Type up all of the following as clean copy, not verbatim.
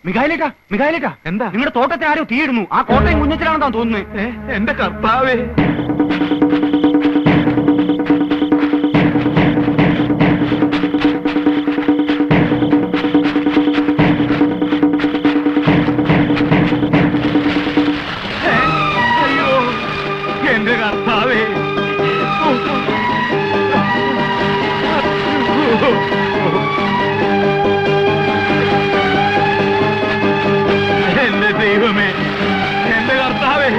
മിഖായിലേട്ടാ എന്താ നിങ്ങളുടെ തോട്ടത്തെ ആരോ തീയിടുന്നു. ആ കോട്ടയം കുഞ്ഞച്ചനാണെന്നാ തോന്നുന്നത്. എന്റെ കർത്താവേ, അയ്യോ എന്റെ കർത്താവേ. എന്റെ ദൈവമേ, എന്റെ കർത്താവേ.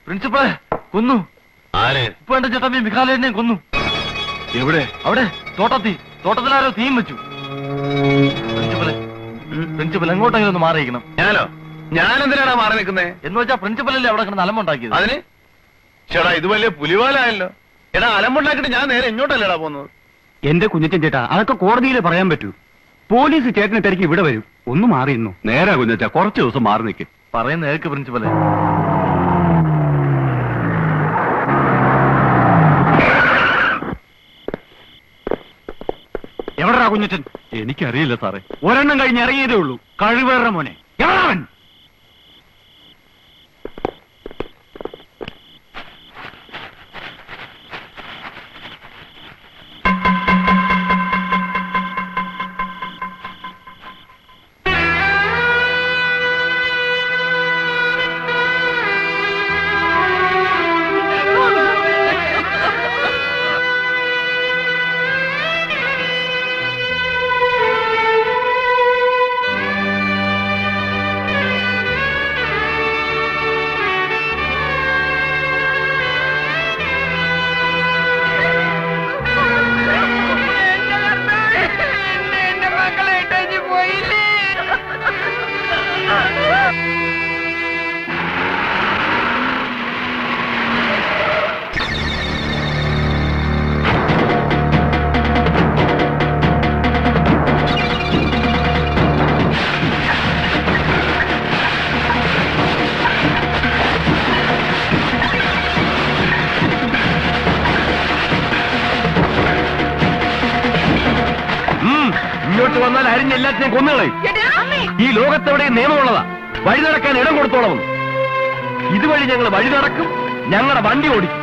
പ്രിൻസിപ്പളെ കൊന്നു. ആരെ? ഇപ്പൊ എന്റെ ചേട്ടൻ മിഖാലേനെയും കൊന്നു. എവിടെ? അവിടെ തോട്ടത്തിലാരോ തീയും വെച്ചു. പ്രിൻസിപ്പൽ എങ്ങോട്ടെങ്കിലും ഒന്ന് മാറിയിരിക്കണം. ഞാനോ? ഞാനെന്തിനാണ് മാറി നിൽക്കുന്നേ? എന്ന് വെച്ചാ പ്രിൻസിപ്പലല്ലേ അവിടെ കിടന്ന് അലമ്പുണ്ടാക്കിയത്. അതിന് ചേട്ടാ ഇത് വലിയ പുലിവാലായല്ലോ. എടാ അലമ്പുണ്ടാക്കിട്ട് ഞാൻ നേരെ ഇങ്ങോട്ടല്ലേടാ പോകുന്നത്. എന്റെ കുഞ്ഞച്ചൻ ചേട്ടാ, അതൊക്കെ കോടതിയിലെ പറയാൻ പറ്റൂ. പോലീസ് ചേട്ടനെ തിരക്കി ഇവിടെ വരും. ഒന്ന് മാറിയിരുന്നു. നേരെ കുഞ്ഞച്ചാ, കുറച്ച് ദിവസം മാറി നിൽക്കും. പറയുന്ന കേൾക്ക് പ്രിൻസിപ്പലെ. എവിടാ കുഞ്ഞച്ചൻ? എനിക്കറിയില്ല സാറേ. ഒരെണ്ണം കഴിഞ്ഞ് ഇറങ്ങിയതേ ഉള്ളൂ. കഴിവേറെ മോനെ. എവിടാവൻ? ഇങ്ങോട്ട് വന്നാൽ അരിഞ്ഞ എല്ലാത്തിനെയും കൊന്നുകളയും. ഈ ലോകത്തെവിടെ നിയമമുള്ളതാ. വഴി നടക്കാൻ ഇടം കൊടുത്തോളം. ഇതുവഴി ഞങ്ങൾ വഴി നടക്കും, ഞങ്ങളുടെ വണ്ടി ഓടിക്കും.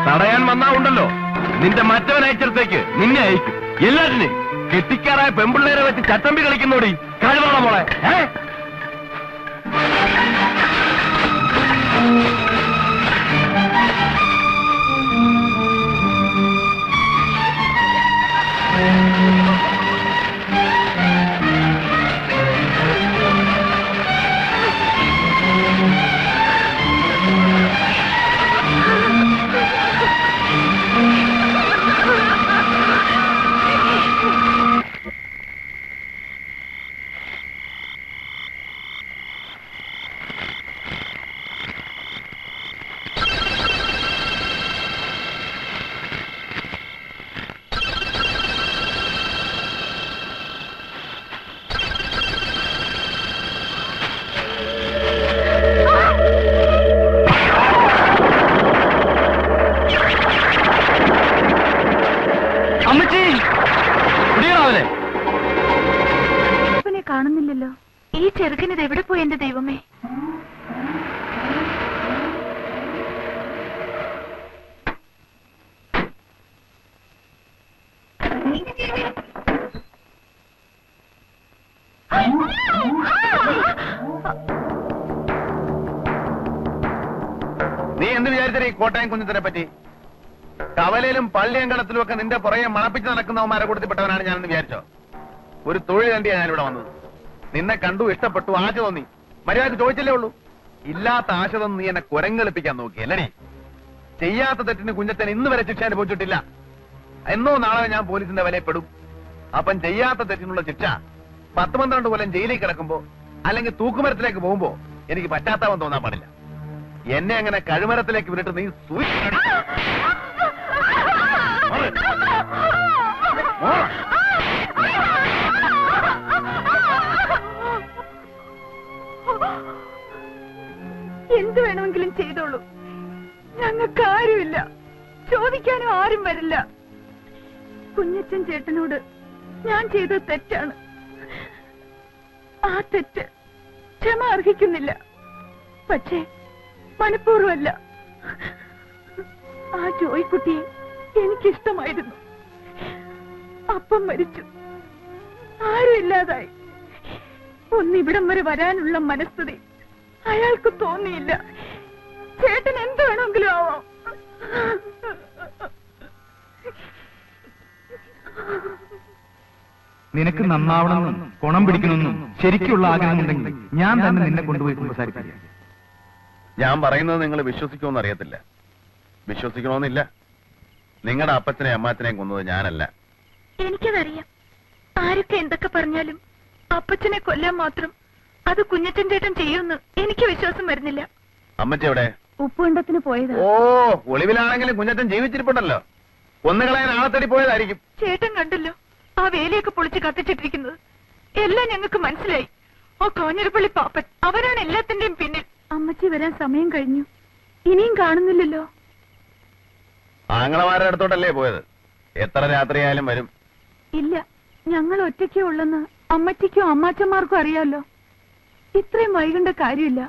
തടയാൻ വന്നാ ഉണ്ടല്ലോ, നിന്റെ മറ്റവൻ അയച്ചിടത്തേക്ക് നിന്നെ അയക്കും. എല്ലാറ്റിനെയും കെട്ടിക്കാറായ പെമ്പിള്ളേരെ വെച്ച് ചട്ടമ്പി കളിക്കുന്നോടി. കഴിവാണോ മോളെ? കാണുന്നില്ലല്ലോ. ഈ ചെറുക്കനിത് എവിടെ പോയി എന്റെ ദൈവമേ? നീ എന്ത് വിചാരിച്ചേ ഈ കോട്ടയം കുഞ്ഞത്തിനെ പറ്റി? കവലയിലും പള്ളിയങ്കണത്തിലും ഒക്കെ നിന്റെ പുറകെ മണപ്പിച്ച് നടക്കുന്നവന്മാരെ കൊടുത്തിപ്പെട്ടവനാണ് ഞാനെന്ന് വിചാരിച്ചോ? ഒരു തൊഴിൽ കണ്ടിയാണ് ഞാനിവിടെ വന്നത്. നിന്നെ കണ്ടു, ഇഷ്ടപ്പെട്ടു, ആശ തോന്നി. മര്യാദക്ക് ചോദിച്ചല്ലേ ഉള്ളൂ. ഇല്ലാത്ത ആശ തോന്നി നീ എന്നെ കുരങ്ങളിപ്പിക്കാൻ നോക്കി അല്ലടി. ചെയ്യാത്ത തെറ്റിന് കുഞ്ഞത്തൻ ഇന്ന് വരെ ശിക്ഷ അനുഭവിച്ചിട്ടില്ല. എന്നോ നാളെ ഞാൻ പോലീസിന്റെ വലയപ്പെടും. അപ്പം ചെയ്യാത്ത തെറ്റിനുള്ള ശിക്ഷ 10-12 കൊല്ലം ജയിലിൽ കിടക്കുമ്പോ അല്ലെങ്കിൽ തൂക്കുമരത്തിലേക്ക് പോകുമ്പോ എനിക്ക് പശ്ചാത്താപം തോന്നാൻ പാടില്ല. എന്നെ അങ്ങനെ കഴുമരത്തിലേക്ക് വിട്ടിട്ട് നീ എന്ത് വേണമെങ്കിലും ചെയ്തോളൂ. ഞങ്ങൾക്ക് ആരുമില്ല, ചോദിക്കാനും ആരും വരില്ല. കുഞ്ഞച്ചൻ ചേട്ടനോട് ഞാൻ ചെയ്ത തെറ്റാണ്. ആ തെറ്റ് ക്ഷമ അർഹിക്കുന്നില്ല. പക്ഷേ മനഃപൂർവ്വമല്ല. ആ ജോയിക്കുട്ടിയെ എനിക്കിഷ്ടമായിരുന്നു. അപ്പം മരിച്ചു, ആരും ഇല്ലാതായി. ഒന്നിവിടം വരെ വരാനുള്ള മനസ്ഥിതി അയാൾക്ക് തോന്നിയില്ല. ചേട്ടൻ എന്ത് വേണമെങ്കിലും ആവാം. നിനക്ക് നന്നാവണമെന്നും ഗുണം പിടിക്കണമെന്നും ശരിക്കുള്ള ആഗ്രഹമുണ്ടെങ്കിൽ ഞാൻ തന്നെ നിന്നെ കൊണ്ടുപോയി സംസാരിക്കാം. ഞാൻ പറയുന്നത് നിങ്ങൾ വിശ്വസിക്കുമെന്ന് അറിയത്തില്ല. വിശ്വസിക്കണമെന്നില്ല. നിങ്ങളുടെ അപ്പച്ചനെയും അമ്മാച്ചനെയും കൊന്നത് ഞാനല്ല. എനിക്കതറിയാം. ആരൊക്കെ എന്തൊക്കെ പറഞ്ഞാലും അപ്പച്ചനെ കൊല്ലാൻ മാത്രം അത് കുഞ്ഞച്ചൻ ചേട്ടൻ ചെയ്യുമെന്ന് എനിക്ക് വിശ്വാസം വരുന്നില്ല. അമ്മച്ചി എവിടെ? ഉപ്പുണ്ടത്തിന് പോയതാ. ഓ, ഒളിവിലാണെങ്കിലും കുഞ്ഞച്ചൻ ജീവിച്ചിരിപ്പുണ്ടല്ലോ. കൊന്നുകളയാൻ ആളെ തേടി പോയതായിരിക്കും. ചേട്ടൻ കണ്ടല്ലോ ആ വേലിയൊക്കെ പൊളിച്ച് കത്തിച്ചിട്ടിരിക്കുന്നത്. എല്ലാം ഞങ്ങൾക്ക് മനസ്സിലായി. ആ കോഞ്ഞിരപ്പള്ളി പാപ്പൻ അവരാണ് എല്ലാത്തിന്റെയും പിന്നിൽ. അമ്മച്ചി വരാൻ സമയം കഴിഞ്ഞു, ഇനിയും കാണുന്നില്ലല്ലോ. ആങ്ങളമാരുടെ അടുത്തോട്ടല്ലേ പോയത്? എത്ര രാത്രിയായാലും വരും. ഇല്ല, ഞങ്ങൾ ഒറ്റയ്ക്കേ ഉള്ളെന്ന് അമ്മച്ചിക്കോ അമ്മാച്ചന്മാർക്കും അറിയാലോ. ഇത്രയും വൈകേണ്ട കാര്യമില്ല.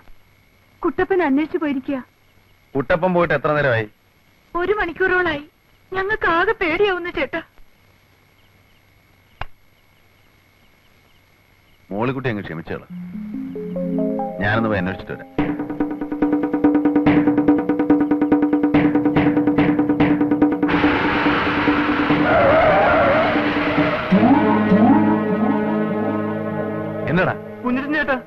കുട്ടപ്പൻ അന്വേഷിച്ചു പോയിരിക്കുക. കുട്ടപ്പൻ പോയിട്ട് എത്ര നേരമായി? 1 മണിക്കൂറോളായി. ഞങ്ങൾക്ക് ആകെ പേടിയാവുന്നു ചേട്ടാ. മോളിക്കുട്ടി അങ്ങ് ക്ഷമിച്ചോളൂ. ഞാനൊന്ന് പോയി അന്വേഷിച്ചിട്ട് വരാം. എന്നടാ? കുഞ്ഞിരൻ ചേട്ടാ,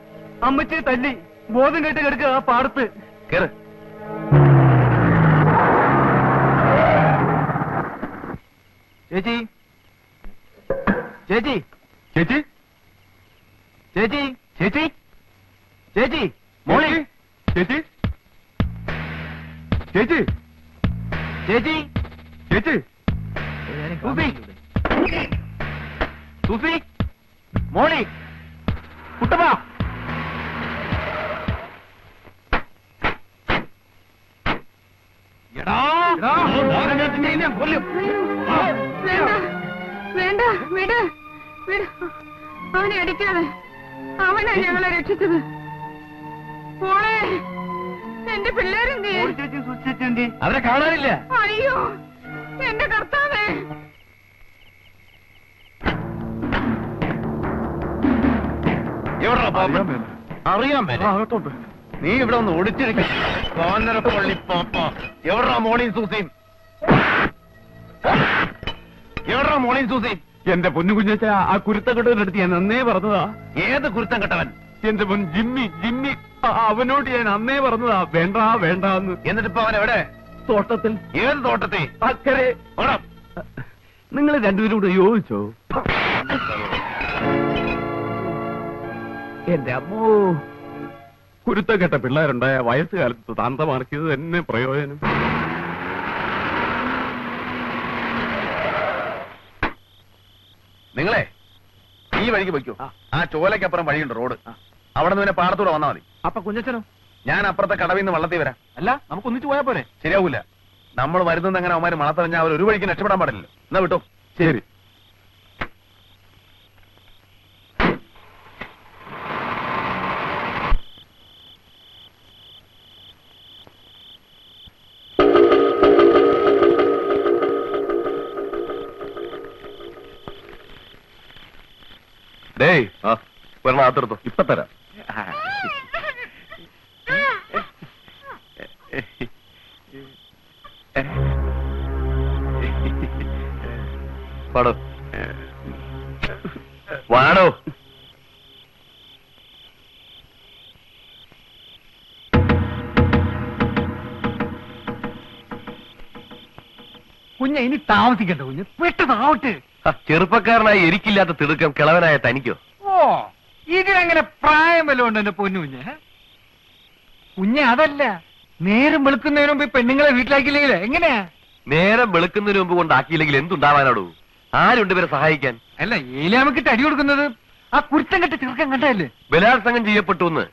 അമ്മച്ചിയെ തല്ലി ബോധം കേട്ട് കിടക്കുക ആ പാടത്ത്. കേറ്. ചേച്ചി, ചേച്ചി, ചേച്ചി, ചേച്ചി, ചേച്ചി, ചേച്ചി, മോളി, ചേച്ചി, ചേച്ചി, ചേച്ചി, ചേച്ചി, സൂസി, സൂസി, മോളി, കുട്ടപ്പ. വേണ്ട, വിട്, വിട്. അവനെ അടിക്കാതെ. അവനാ ഞങ്ങളെ രക്ഷിച്ചത്. മോളെ, എന്റെ പിള്ളേരെന്തേ? അവരെ കാണാനില്ല. അയ്യോ, എന്റെ കർത്താവേ. അറിയാൻ മേലെ. നീ ഇവിടെ ഒന്ന് ഒളിച്ചിരിക്കും. കോന്നരപ്പള്ളി പാപ്പ. എവിടാ മോളിയും സൂസിയും? എവിടാ മോളിയും സൂസിയും? എന്റെ പൊന്നു കുഞ്ഞച്ച, ആ കുരുത്തക്കെട്ടവന്റെ അടുത്ത് ഞാൻ അന്നേ പറഞ്ഞതാ. ഏത് കുരുത്തം കെട്ടവൻ? എന്റെ പൊൻ ജിമ്മി, ജിമ്മി. അവനോട് ഞാൻ അന്നേ പറഞ്ഞതാ വേണ്ട വേണ്ടെന്ന്. എന്നിട്ടിപ്പോ അവൻ എവിടെ? തോട്ടത്തിൽ. ഏത് തോട്ടത്തിൽ? അക്കരെ. നിങ്ങൾ രണ്ടുപേരും കൂടെ യോജിച്ചോ? എന്റെ അമ്മോ, കുരുത്തക്കെട്ട പിള്ളേരുണ്ടായ വയസ്സുകാലത്ത് താന്തമാർക്കിയത് തന്നെ പ്രയോജനം. നിങ്ങളെ ഈ വഴിക്ക് വയ്ക്കൂ. ആ ചോലയ്ക്കപ്പുറം വഴിയുണ്ട്, റോഡ്. അവിടെ നിന്ന് പിന്നെ പാടത്തൂടെ വന്നാൽ മതി. അപ്പൊ കുഞ്ഞച്ചനോ? ഞാൻ അപ്പുറത്തെ കടവിൽ നിന്ന് വള്ളത്തിൽ വരാം. അല്ല, നമുക്ക് ഒന്നിച്ചു പോയാ പോരെ? ശരിയാവൂല. നമ്മൾ വരുന്നത് എങ്ങനെ അവന്മാര് മണത്തറിഞ്ഞാൽ അവർ ഒരു വഴിക്ക് രക്ഷപ്പെടാൻ പാടില്ലല്ലോ. എന്നാ വിട്ടോ. ശരി. ഡേയ് ഒരെണ്ണം അകത്തെടുത്തോ. ഇപ്പൊ തരാം. പാടോ വാടോ. കുഞ്ഞ ഇനി താമസിക്കണ്ട കുഞ്ഞ്, പെട്ടെന്നാവട്ടെ. ചെറുപ്പക്കാരനായി എരിക്കില്ലാത്ത തിടുക്കം കിളവനായ തനിക്കോ? ഓ, ഇതിനങ്ങനെ പ്രായം വല്ലതും ഉണ്ട് എന്റെ പൊന്നു കുഞ്ഞ്? കുഞ്ഞ് അതല്ല, നേരം വെളുക്കുന്നതിന് മുമ്പ് പെണ്ണുങ്ങളെ വീട്ടിലാക്കിയില്ലെങ്കിൽ എങ്ങനെയാ? നേരം വെളുക്കുന്നതിന് മുമ്പ് കൊണ്ടാക്കിയില്ലെങ്കിൽ എന്തുണ്ടാവാനോടൂ? ആരുണ്ട് ഇവരെ സഹായിക്കാൻ? അല്ല, ഏലാമക്കിട്ട് അടി കൊടുക്കുന്നത് ആ കുരുത്തം കെട്ട ചെറുക്കൻ കണ്ടല്ലേ? ബലാത്സംഗം ചെയ്യപ്പെട്ടു എന്ന്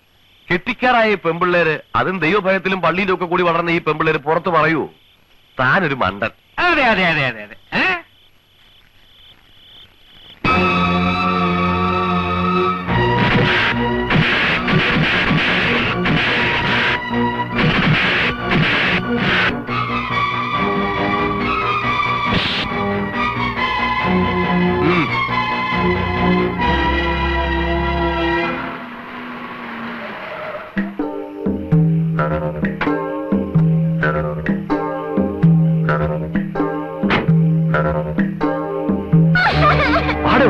കെട്ടിക്കാറായ ഈ പെമ്പിള്ളേര്, അതും ദൈവഭയത്തിലും പള്ളിയിലും ഒക്കെ കൂടി വളർന്ന ഈ പെമ്പിള്ളേര് പുറത്തു പറയൂ താനൊരു മണ്ടൻ? അതെ അതെ അതെ അതെ അതെ. പാടോ.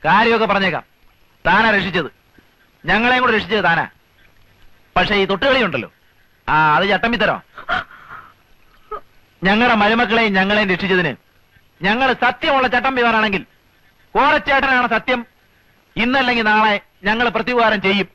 കാര്യമൊക്കെ പറഞ്ഞേക്കാം. താനാ രക്ഷിച്ചത്, ഞങ്ങളെയും കൂടെ രക്ഷിച്ചത് താനാ. പക്ഷെ ഈ തൊട്ടുകളി ഉണ്ടല്ലോ, അത് ചട്ടമ്പിത്തരോ. ഞങ്ങളുടെ മരുമക്കളെയും ഞങ്ങളെയും രക്ഷിച്ചതിന് ഞങ്ങൾ സത്യമുള്ള ചട്ടമ്പിമാരാണെങ്കിൽ കോരച്ചേട്ടനാണ് സത്യം. ഇന്നല്ലെങ്കിൽ നാളെ ഞങ്ങൾ പ്രത്യുപകാരം ചെയ്യും.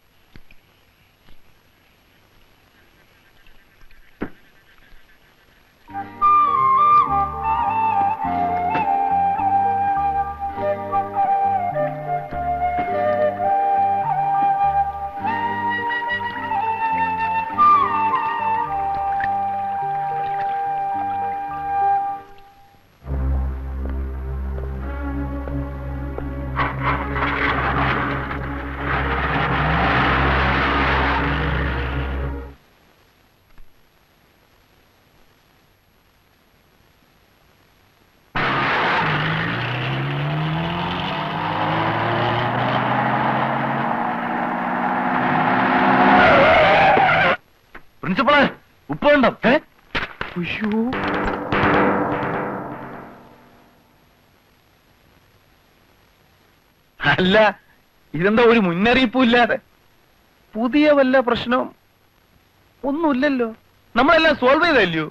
പ്രിൻസിപ്പളെ, ഉപ്പുണ്ടോ? അല്ല, ഇതെന്താ ഒരു മുന്നറിയിപ്പും ഇല്ലാതെ? പുതിയ വല്ല പ്രശ്നവും ഒന്നുമില്ലല്ലോ, നമ്മളെല്ലാം സോൾവ് ചെയ്തല്ലോ.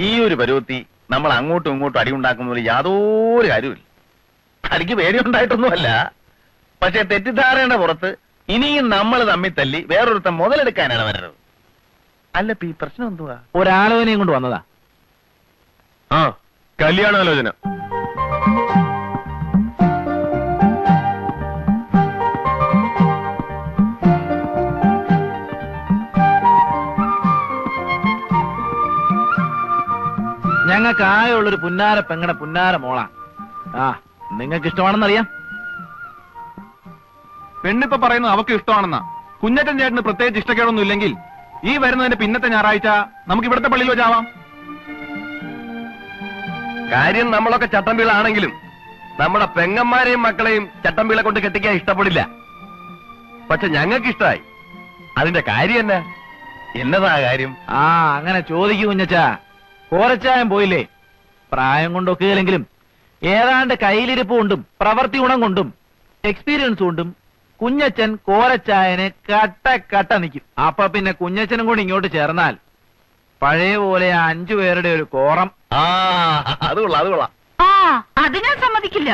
ഈ ഒരു പരുവത്തി നമ്മൾ അങ്ങോട്ടും ഇങ്ങോട്ടും അടി ഉണ്ടാക്കുന്നതിൽ യാതൊരു കാര്യമില്ല. അടിക്ക് പേടിയുണ്ടായിട്ടൊന്നുമല്ല, പക്ഷെ തെറ്റിദ്ധാരണയുടെ പുറത്ത് ഇനിയും നമ്മൾ തമ്മിൽ തല്ലി വേറൊരുത്തം മുതലെടുക്കാനാണ് വരരുത്. അല്ല, ഈ പ്രശ്നം എന്തുവാ? ഒരാലോചനയും കൊണ്ട് വന്നതാ. ആ, കല്യാണാലോചന. ഞങ്ങൾക്ക് ആകെയുള്ളൊരു പുന്നാര പെങ്ങടെ പുന്നാര മോളാ. നിങ്ങൾക്ക് ഇഷ്ടമാണെന്നറിയാം. പെണ്ണിപ്പോ പറയുന്നത് അവക്ക് ഇഷ്ടമാണെന്നാ. കുഞ്ഞറ്റൻ ചേട്ടന് പ്രത്യേകിച്ച് ഇഷ്ടക്കേടൊന്നും ഇല്ലെങ്കിൽ ഈ വരുന്നതിന്റെ പിന്നത്തെ ഞായറാഴ്ച നമുക്ക് ഇവിടുത്തെ പള്ളിയിൽ വെച്ചാവാം. കാര്യം നമ്മളൊക്കെ ചട്ടമ്പികളാണെങ്കിലും നമ്മുടെ പെങ്ങന്മാരെയും മക്കളെയും ചട്ടമ്പികളെ കൊണ്ട് കെട്ടിക്കാൻ ഇഷ്ടപ്പെടില്ല. പക്ഷെ ഞങ്ങൾക്ക് ഇഷ്ടമായി. അതിന്റെ കാര്യം എന്നാ? എന്നതാ കാര്യം? അങ്ങനെ ചോദിക്കൂ കുഞ്ഞച്ചാ. കോരച്ചായം പോയില്ലേ? പ്രായം കൊണ്ടൊക്കെയില്ലെങ്കിലും ഏതാണ്ട് കയ്യിലിരിപ്പ് കൊണ്ടും പ്രവൃത്തി ഗുണം കൊണ്ടും എക്സ്പീരിയൻസ് കൊണ്ടും കുഞ്ഞച്ചൻ കോരച്ചായനെ കട്ട നിൽക്കും. അപ്പൊ പിന്നെ കുഞ്ഞച്ചനും കൂടി ഇങ്ങോട്ട് ചേർന്നാൽ പഴയ പോലെ 5 പേരുടെ ഒരു കോറം. അത് കൊള്ളാം, അത് കൊള്ളാം. അത് ഞാൻ സമ്മതിക്കില്ല.